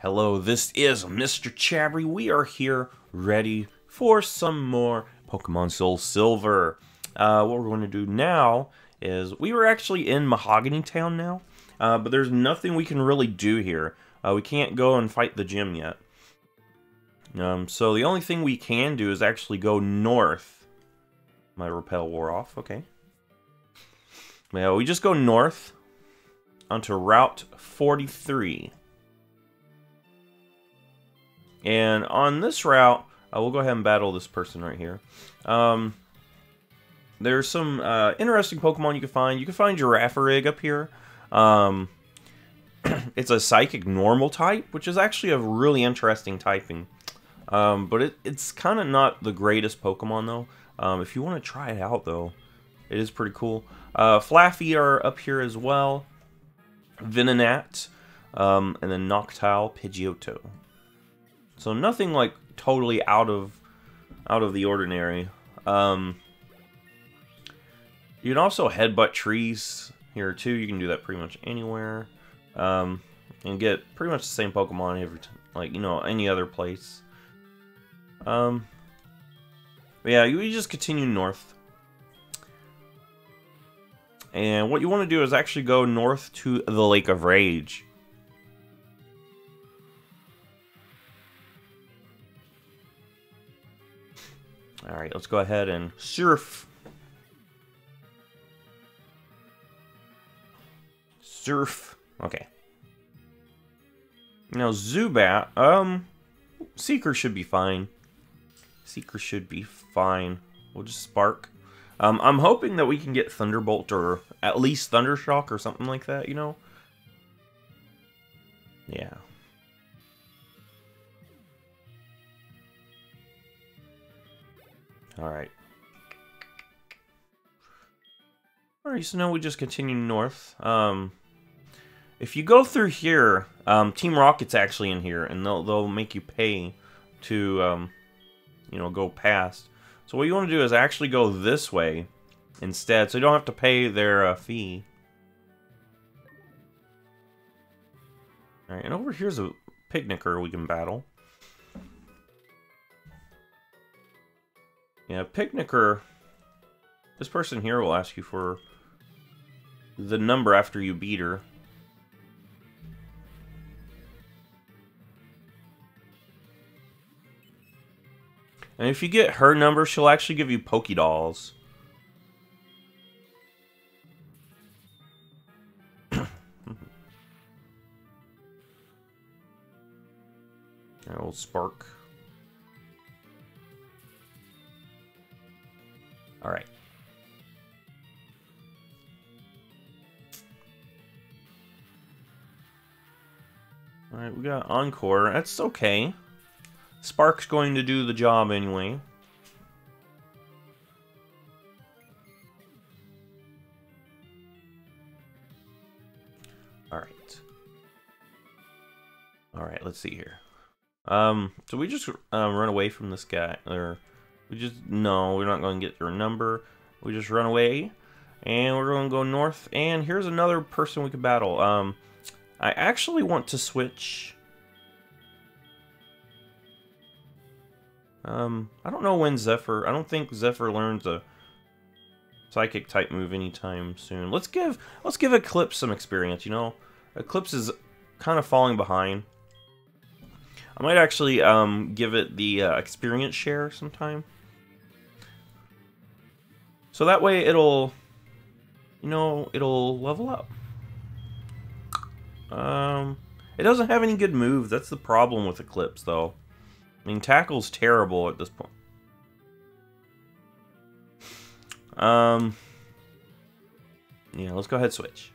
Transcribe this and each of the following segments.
Hello, this is MrChabry. We are here ready for some more Pokemon Soulsilver. What we're going to do now is, we were actually in Mahogany Town now, but there's nothing we can really do here. We can't go and fight the gym yet. So the only thing we can do is actually go north. My repel wore off, okay. Yeah, we just go north onto Route 43. And on this route, we'll go ahead and battle this person right here. There's some interesting Pokemon you can find. You can find Girafarig up here. It's a Psychic Normal type, which is actually a really interesting typing. But it's kind of not the greatest Pokemon, though. If you want to try it out, though, it is pretty cool. Flaffy are up here as well. Venonat, and then Noctowl, Pidgeotto. So nothing like totally out of the ordinary. You can also headbutt trees here too. You can do that pretty much anywhere, and get pretty much the same Pokemon every like any other place. But yeah, you just continue north, and what you want to do is actually go north to the Lake of Rage. Alright, let's go ahead and surf. Surf. Okay. Now, Zubat, Seeker should be fine. Seeker should be fine. We'll just Spark. I'm hoping that we can get Thunderbolt or at least Thundershock or something like that, Yeah. Alright. Alright, so now we just continue north. If you go through here, Team Rocket's actually in here, and they'll make you pay to, go past. So what you want to do is actually go this way instead, so you don't have to pay their fee. Alright, and over here's a Picnicker we can battle. Yeah, Picnicker, this person here will ask you for the number after you beat her. And if you get her number, she'll actually give you Pokédolls. Old Spark. Alright. Alright, we got Encore. That's okay. Spark's going to do the job anyway. Alright. Alright, let's see here. So we just run away from this guy, or no, we're not going to get their number. We just run away, and we're going to go north. And here's another person we could battle. I actually want to switch. I don't know when Zephyr. I don't think Zephyr learns a Psychic type move anytime soon. Let's give Eclipse some experience. Eclipse is kind of falling behind. I might actually give it the experience share sometime. So that way it'll level up. It doesn't have any good moves. That's the problem with Eclipse, though. I mean, Tackle's terrible at this point. Yeah, let's go ahead and switch.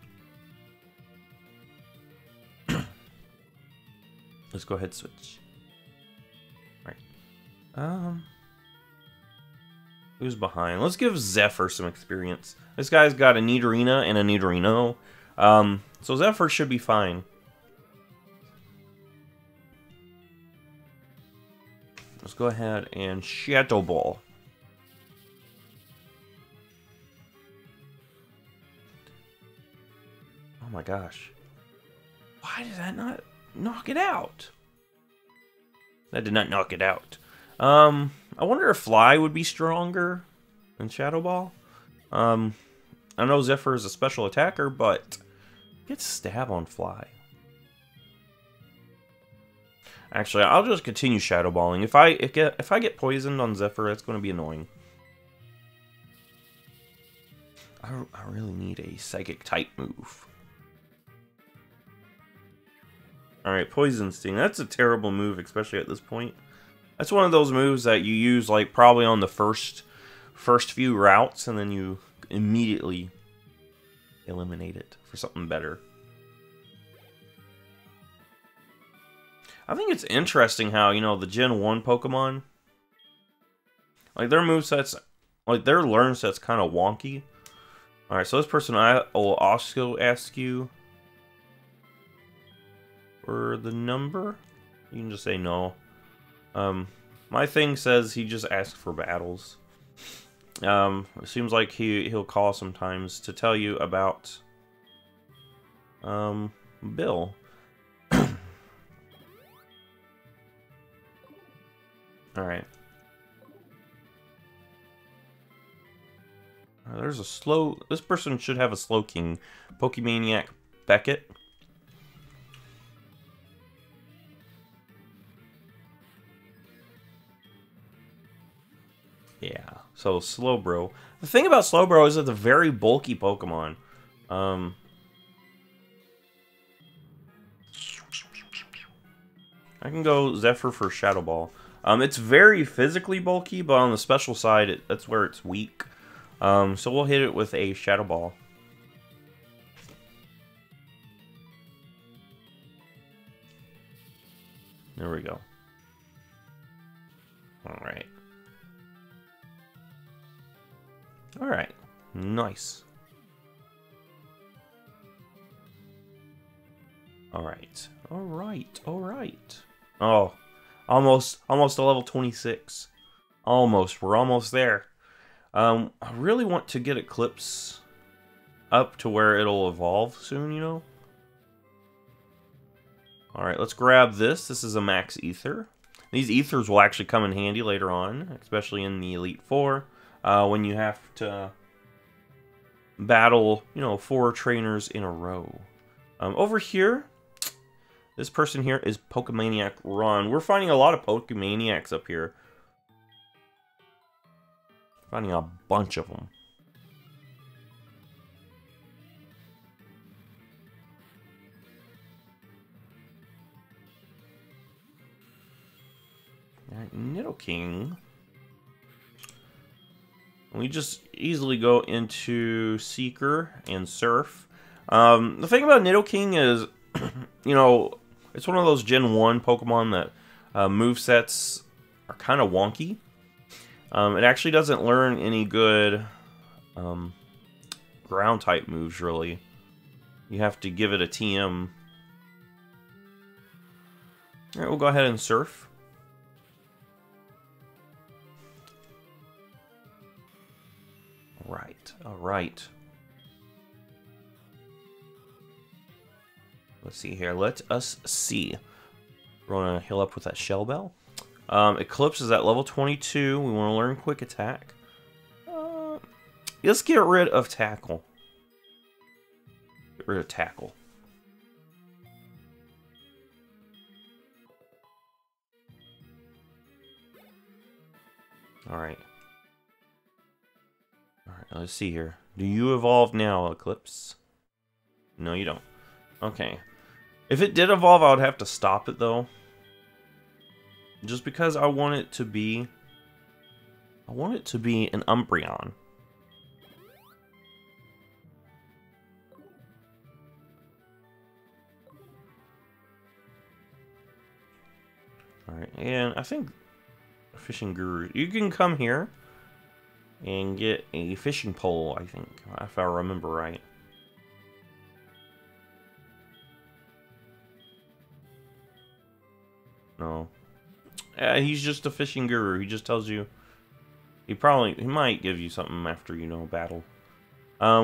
Let's go ahead and switch. Alright. Who's behind? Let's give Zephyr some experience. This guy's got a Nidorina and a Nidorino. So Zephyr should be fine. Let's go ahead and Shadow Ball. Oh my gosh. Why did that not... knock it out. That did not knock it out. I wonder if Fly would be stronger than Shadow Ball. I know Zephyr is a special attacker, but gets stab on Fly. Actually, I'll just continue Shadow Balling. If I get poisoned on Zephyr, that's going to be annoying. I really need a Psychic type move. Alright, Poison Sting. That's a terrible move, especially at this point. That's one of those moves that you use like probably on the first few routes, and then you immediately eliminate it for something better. I think it's interesting how, you know, the Gen 1 Pokemon, like their movesets, like their learn set's kind of wonky. Alright, so this person, I will also ask you for the number. You can just say no. My thing says he just asks for battles. It seems like he'll call sometimes to tell you about Bill. Alright. There's a slow... This person should have a Slow King. Pokemaniac Beckett. Yeah. So, Slowbro. The thing about Slowbro is it's a very bulky Pokemon. I can go Zephyr for Shadow Ball. It's very physically bulky, but on the special side, that's where it's weak. So we'll hit it with a Shadow Ball. There we go. Alright. Alright. Nice. Alright. Alright. Alright. Oh. Almost a level 26. Almost. We're almost there. I really want to get Eclipse up to where it'll evolve soon, you know? Alright, let's grab this. This is a Max Ether. These Ethers will actually come in handy later on, especially in the Elite Four, when you have to battle, you know, 4 trainers in a row. Over here, this person here is Pokemaniac Ron. We're finding a lot of Pokemaniacs up here. Finding a bunch of them. Alright, Nidoking. We just easily go into Seeker and Surf. The thing about Nidoking is, you know, it's one of those Gen 1 Pokemon that movesets are kind of wonky. It actually doesn't learn any good ground type moves, really. You have to give it a TM. Alright, we'll go ahead and Surf. Alright. Let's see here. Let us see. We're going to heal up with that Shell Bell. Eclipse is at level 22. We want to learn Quick Attack. Let's get rid of Tackle. Get rid of Tackle. Alright. Alright, let's see here. Do you evolve now, Eclipse? No, you don't. Okay. If it did evolve, I would have to stop it, though. Just because I want it to be... I want it to be an Umbreon. Alright, and I think... Fishing Guru... You can come here and get a fishing pole, I think, if I remember right. No. He's just a fishing guru. He just tells you... He might give you something after, you know, battle.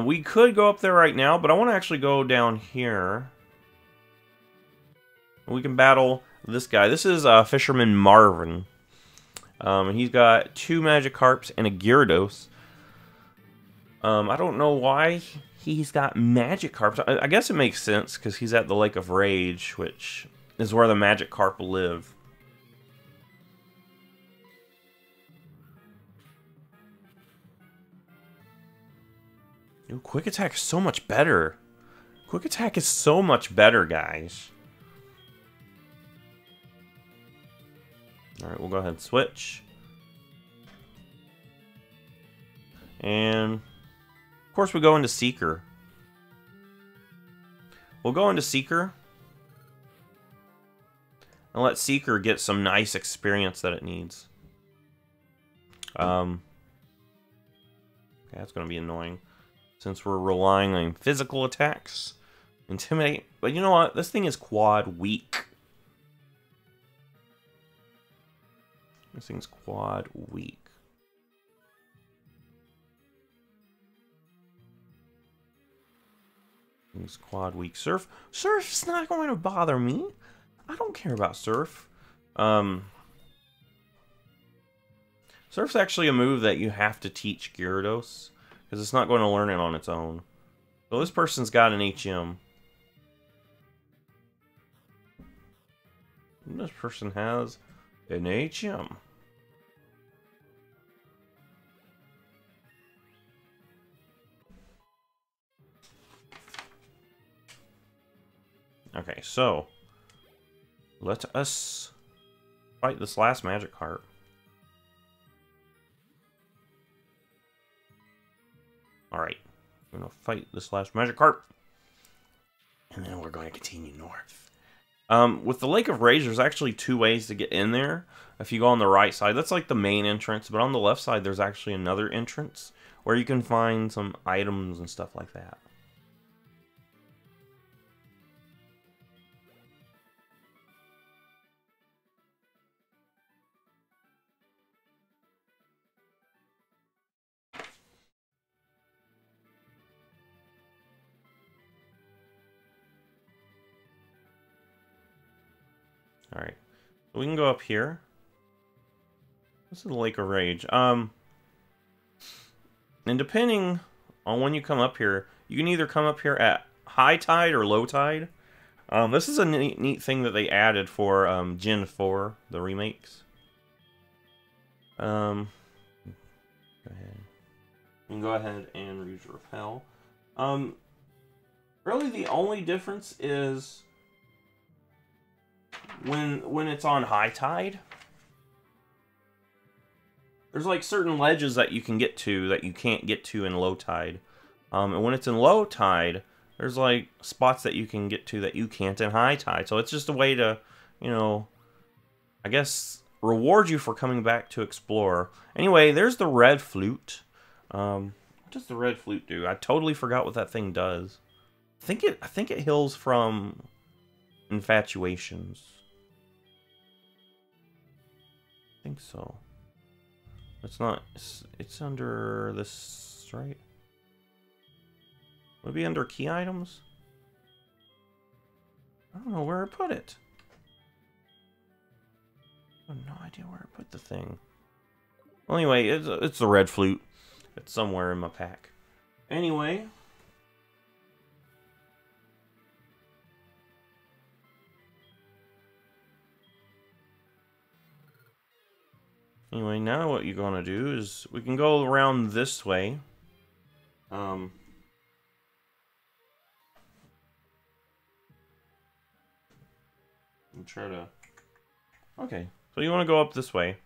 We could go up there right now, but I want to actually go down here. we can battle this guy. This is Fisherman Marvin. He's got 2 Magikarps and a Gyarados. I don't know why he's got Magikarps. I guess it makes sense because he's at the Lake of Rage, which is where the Magikarp live. Ooh, Quick Attack is so much better. Quick Attack is so much better, guys. Alright, we'll go ahead and switch. And, of course, we go into Seeker. We'll go into Seeker. And let Seeker get some nice experience that it needs. Okay, that's going to be annoying. Since we're relying on physical attacks. Intimidate. But you know what? This thing is quad weak. This thing's quad weak. This quad weak. Surf. Surf's not going to bother me. I don't care about Surf. Surf's actually a move that you have to teach Gyarados. Because it's not going to learn it on its own. So this person's got an HM. And this person has an HM. Okay, so let us fight this last Magikarp. Alright, we're going to fight this last Magikarp. And then we're going to continue north. With the Lake of Rage, there's actually 2 ways to get in there. If you go on the right side, that's like the main entrance. But on the left side, there's actually another entrance where you can find some items and stuff like that. Alright, so we can go up here. This is the Lake of Rage. And depending on when you come up here, you can either come up here at high tide or low tide. This is a neat thing that they added for Gen 4, the remakes. Go ahead. You can go ahead and use Repel. Really the only difference is when it's on high tide, there's like certain ledges that you can get to that you can't get to in low tide. And when it's in low tide, there's like spots that you can get to that you can't in high tide. So it's just a way to, you know, I guess reward you for coming back to explore. Anyway, there's the Red Flute. What does the Red Flute do? I totally forgot what that thing does. I think it heals from infatuations. I think so. It's not. It's under this, right? Would it be under key items? I don't know where I put it. I have no idea where I put the thing. Well, anyway, it's the Red Flute. It's somewhere in my pack. Anyway. Anyway, now what you're going to do is we can go around this way. And try to... Okay, so you want to go up this way.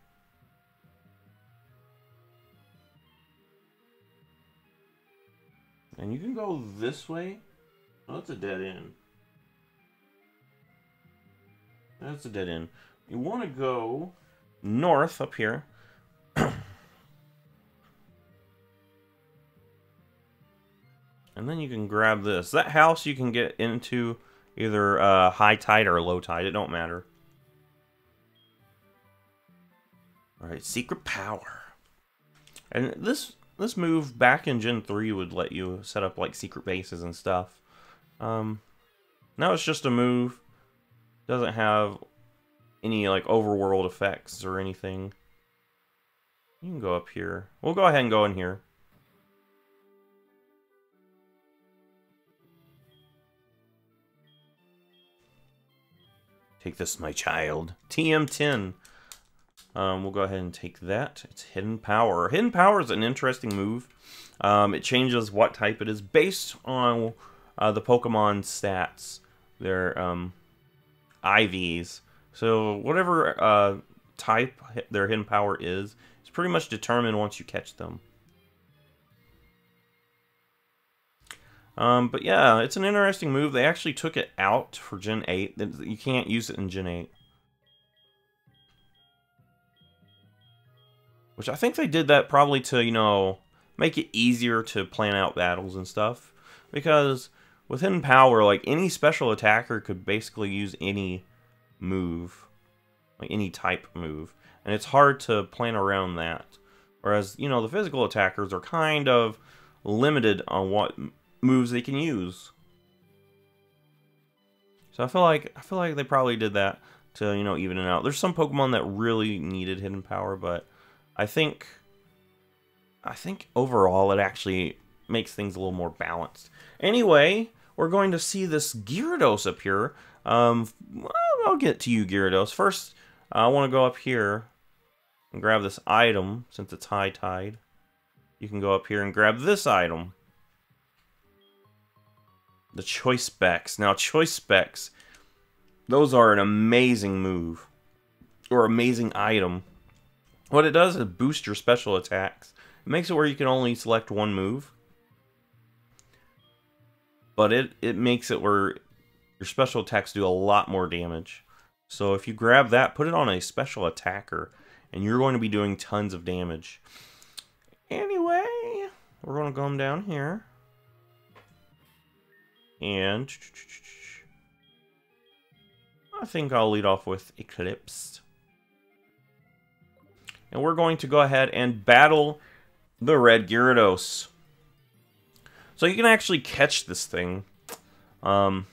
And you can go this way. Oh, that's a dead end. That's a dead end. You want to go north up here. And then you can grab this. That house you can get into either high tide or low tide. It don't matter. Alright, Secret Power. And this move back in Gen 3 would let you set up like secret bases and stuff. Now it's just a move Doesn't have any like overworld effects or anything. You can go up here. We'll go ahead and go in here. Take this, my child. TM10. We'll go ahead and take that. It's Hidden Power. Hidden Power is an interesting move. It changes what type it is based on the Pokemon stats. Their IVs. So whatever type their Hidden Power is, it's pretty much determined once you catch them. But yeah, it's an interesting move. They actually took it out for Gen 8. You can't use it in Gen 8. Which I think they did that probably to, you know, make it easier to plan out battles and stuff. Because with Hidden Power, like, any special attacker could basically use any move. Like, any type move. And it's hard to plan around that. Whereas, you know, the physical attackers are kind of limited on what moves they can use. So I feel like they probably did that to, you know, even it out. There's some Pokemon that really needed Hidden Power, but I think overall it actually makes things a little more balanced. Anyway, we're going to see this Gyarados up here. Well, I'll get to you, Gyarados. First, I want to go up here and grab this item since it's high tide. You can go up here and grab this item. The Choice Specs. Now, Choice Specs, those are an amazing move. Or amazing item. What it does is boost your special attacks. It makes it where you can only select one move. But it makes it where your special attacks do a lot more damage. So if you grab that, put it on a special attacker, and you're going to be doing tons of damage. Anyway, we're going to come down here. And I think I'll lead off with Eclipse. And we're going to go ahead and battle the Red Gyarados. So you can actually catch this thing. And,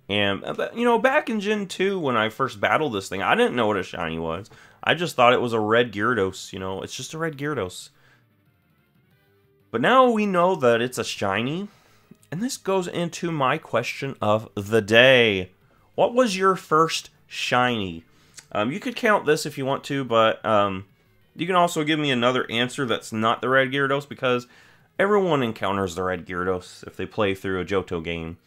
you know, back in Gen 2, when I first battled this thing, I didn't know what a shiny was. I just thought it was a Red Gyarados, you know. It's just a Red Gyarados. But now we know that it's a shiny. And this goes into my question of the day. What was your first shiny? You could count this if you want to, but you can also give me another answer that's not the Red Gyarados, because everyone encounters the Red Gyarados if they play through a Johto game.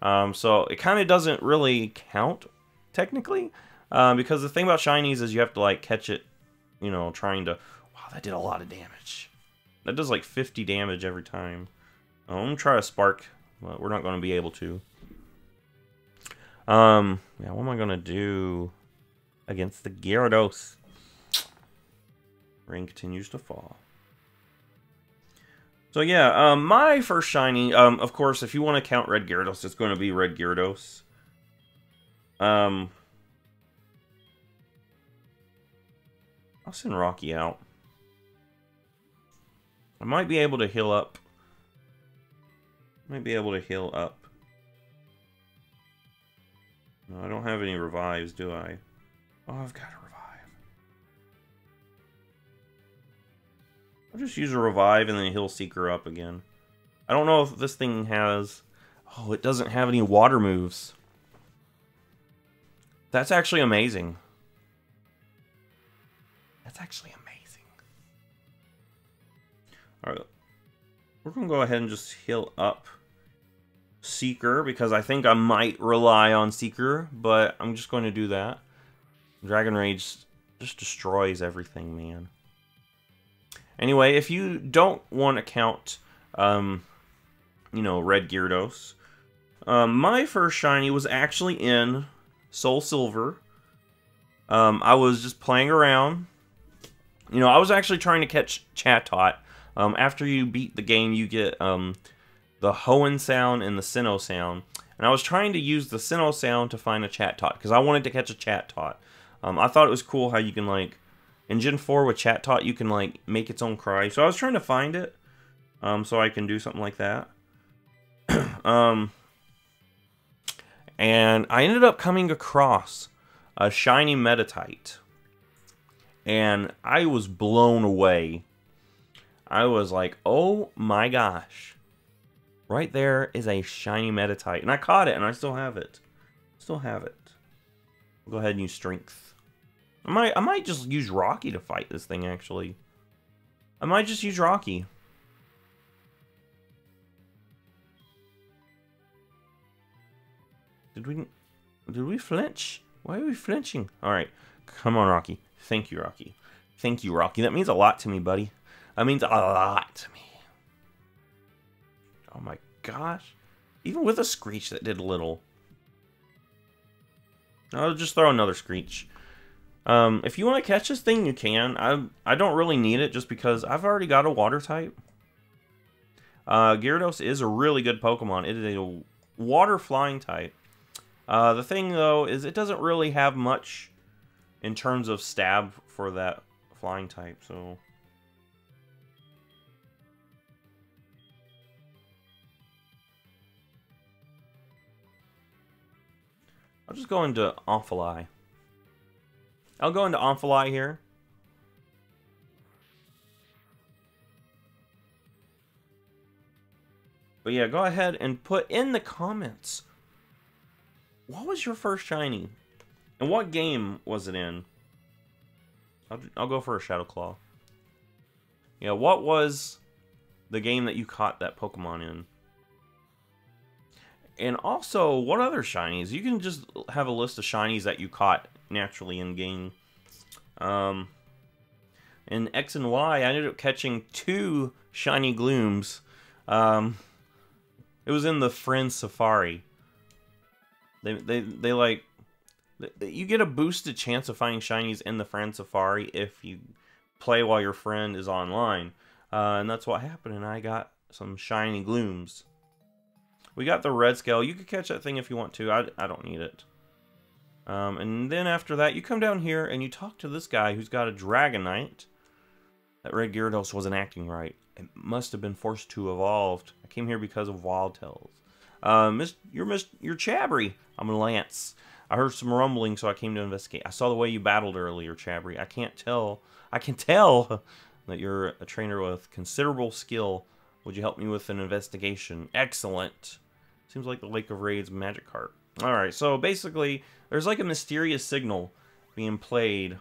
So it kind of doesn't really count, technically, because the thing about shinies is you have to, like, catch it, you know, trying to... Wow, that did a lot of damage. That does, like, 50 damage every time. I'm going to try a Spark, but we're not going to be able to. Yeah, what am I going to do against the Gyarados? Rain continues to fall. So yeah, my first shiny, of course, if you want to count Red Gyarados, it's going to be Red Gyarados. I'll send Rocky out. I might be able to heal up. No, I don't have any revives, do I? Oh, I've got a revive. I'll just use a revive and then heal Seeker up again. I don't know if this thing has... Oh, it doesn't have any water moves. That's actually amazing. Alright. We're going to go ahead and just heal up Seeker, because I think I might rely on Seeker, but I'm just going to do that. Dragon Rage just destroys everything, man. Anyway, if you don't want to count, you know, Red Gyarados, my first shiny was actually in Soulsilver. I was just playing around. You know, I was actually trying to catch Chatot. After you beat the game, you get the Hoenn sound and the Sinnoh sound. And I was trying to use the Sinnoh sound to find a Chatot, because I wanted to catch a Chatot. I thought it was cool how you can, like, in Gen 4 with Chatot, you can, like, make its own cry. So I was trying to find it, so I can do something like that. And I ended up coming across a shiny Metatite. And I was blown away. I was like, oh my gosh. Right there is a shiny Metatite. And I caught it, and I still have it. Still have it. I'll go ahead and use Strength. I might just use Rocky to fight this thing, actually. I might just use Rocky. Did we flinch? Why are we flinching? Alright. Come on, Rocky. Thank you, Rocky. Thank you, Rocky. That means a lot to me, buddy. That means a lot to me. Oh my gosh. Even with a Screech, that did little. I'll just throw another Screech. If you want to catch this thing, you can. I don't really need it just because I've already got a water type. Gyarados is a really good Pokemon. It is a water flying type. The thing, though, is it doesn't really have much in terms of stab for that flying type, so... I'll just go into Omphali. I'll go into Omphali here. But yeah, go ahead and put in the comments, what was your first shiny? And what game was it in? I'll go for a Shadow Claw. Yeah, what was the game that you caught that Pokemon in? And also, what other shinies? You can just have a list of shinies that you caught naturally in game. In X and Y, I ended up catching 2 shiny Glooms. It was in the Friend Safari. They like... You get a boosted chance of finding shinies in the Friend Safari if you play while your friend is online. And that's what happened, and I got some shiny Glooms. We got the Red Scale. You could catch that thing if you want to. I don't need it. And then after that, you come down here and you talk to this guy who's got a Dragonite. That Red Gyarados wasn't acting right. It must have been forced to evolve. I came here because of Wild Tells. You're MrChabry. I'm a Lance. I heard some rumbling, so I came to investigate. I saw the way you battled earlier, Chabry. I can tell that you're a trainer with considerable skill. Would you help me with an investigation? Excellent. Seems like the Lake of Raid's Magikarp. Alright, so basically, there's like a mysterious signal being played,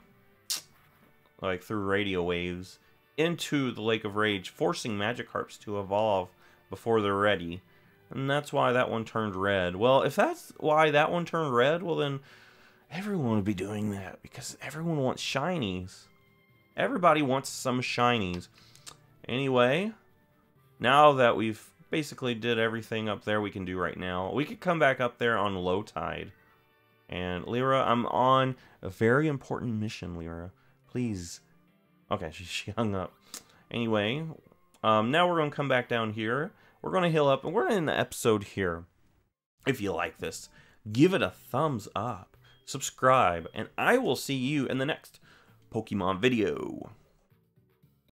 like through radio waves, into the Lake of Rage, forcing Magikarps to evolve before they're ready. And that's why that one turned red. Well, if that's why that one turned red, well then, everyone would be doing that, because everyone wants shinies. Everybody wants some shinies. Anyway, now that we've basically did everything up there we can do right now, we could come back up there on low tide. And Lyra, I'm on a very important mission, Lyra. Please. Okay, she hung up. Anyway, now we're going to come back down here. We're going to heal up, and we're in the episode here. If you like this, give it a thumbs up, subscribe, and I will see you in the next Pokemon video.